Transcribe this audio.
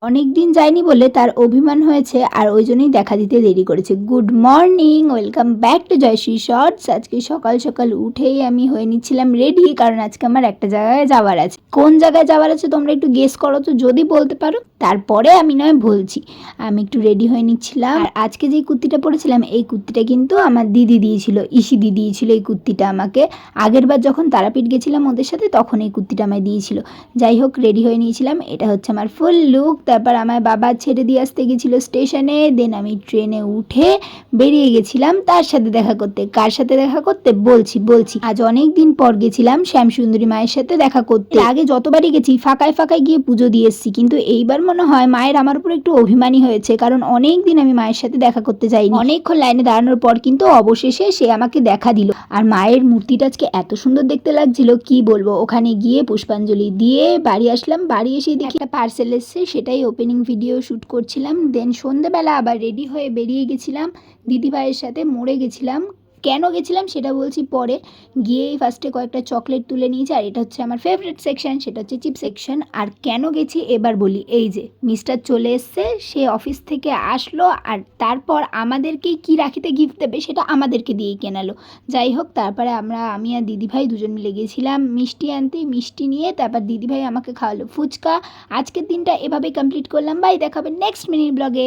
অনেকদিন যায়নি বলে তার অভিমান হয়েছে আর ওই জন্যই দেখা দিতে দেরি করেছে। Good morning, welcome back to Joyshree shorts. আজকে সকাল সকাল উঠেই আমি হয়ে নিচ্ছিলাম রেডি, কারণ আজকে আমার একটা জায়গায় যাওয়ার আছে। কোন জায়গায় যাওয়ার আছে তোমরা একটু গেস করো তো, যদি বলতে পারো তারপরে আমি নয় বলছি। আমি একটু রেডি হয়ে নিচ্ছিলাম। আর আজকে যে কুর্তিটা পরেছিলাম এই কুর্তিটা কিন্তু আমার দিদি দিয়েছিল, ইসি দিদি দিয়েছিল এই কুর্তিটা আমাকে। আগের বার যখন তারাপীঠ গেছিলাম ওদের সাথে তখন এই কুর্তিটা আমায় দিয়েছিল। যাই হোক, রেডি হয়ে নিয়েছিলাম, এটা হচ্ছে আমার ফুল লুক। তারপর আমার বাবা ছেড়ে দিয়ে আসতে গেছিলো স্টেশনে, দেন আমি ট্রেনে উঠে বেরিয়ে গেছিলাম তার সাথে দেখা করতে। কার সাথে দেখা করতে বলছি আজ অনেক দিন পর গেছিলাম শ্যামসুন্দরী মায়ের সাথে দেখা করতে। আগে যতবারই গেছি ফাঁকায় ফাঁকায় গিয়ে পুজো দিয়ে এসেছি, কিন্তু এইবার মনে হয় মায়ের আমার উপর একটু অভিমানী হয়েছে, কারণ অনেক দিন আমি মায়ের সাথে দেখা করতে যাইনি। অনেকক্ষণ লাইনে দাঁড়ানোর পর কিন্তু অবশেষে সে আমাকে দেখা দিল। আর মায়ের মূর্তিটা আজকে এত সুন্দর দেখতে লাগছিল কি বলবো। ওখানে গিয়ে পুষ্পাঞ্জলি দিয়ে বাড়ি আসলাম। বাড়ি এসে দেখি একটা পার্সেল এসছে, সেটাই ওপেনিং ভিডিও শ্যুট করছিলাম। দেন সন্ধেবেলা আবার রেডি হয়ে বেরিয়ে গেছিলাম দিদিভাইয়ের সাথে। মোড়ে গেছিলাম, কেন গেছিলাম সেটা বলছি পরে। গিয়েই ফার্স্টে কয়েকটা চকলেট তুলে নিয়েছি, আর এটা হচ্ছে আমার ফেভারিট সেকশন, সেটা হচ্ছে চিপ সেকশন। আর কেন গেছি এবার বলি। এই যে মিস্টার চলে এসছে, সে অফিস থেকে আসলো আর তারপর আমাদেরকেই কি রাখিতে গিফট দেবে সেটা আমাদেরকে দিয়েই কেনালো। যাই হোক, তারপরে আমি আর দিদিভাই দুজন মিলে গেছিলাম মিষ্টি আনতে। মিষ্টি নিয়ে তারপর দিদিভাই আমাকে খাওয়ালো ফুচকা। আজকের দিনটা এভাবেই কমপ্লিট করলাম। বাই, দেখাবে নেক্সট মিনি ব্লগে।